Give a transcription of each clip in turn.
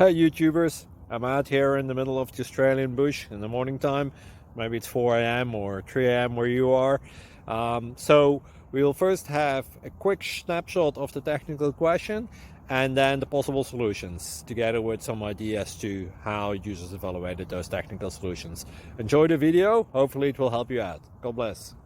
Hey YouTubers, I'm out here in the middle of the Australian bush in the morning time. Maybe it's 4 a.m. or 3 a.m. where you are. So we'll first have a quick snapshot of the technical question and then the possible solutions, together with some ideas to how users evaluated those technical solutions. Enjoy the video, hopefully it will help you out. God bless.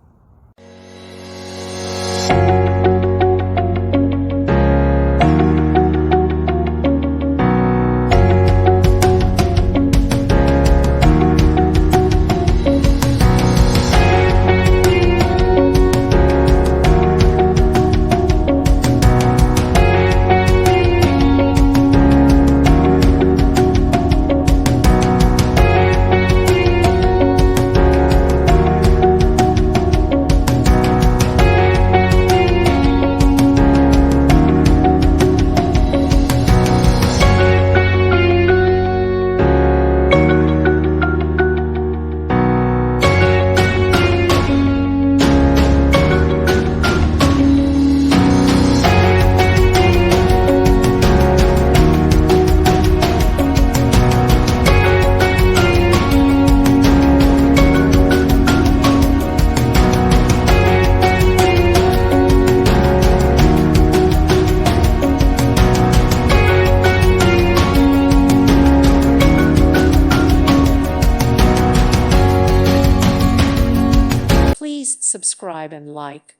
Please subscribe and like.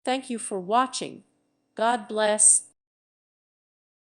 Thank you for watching. God bless.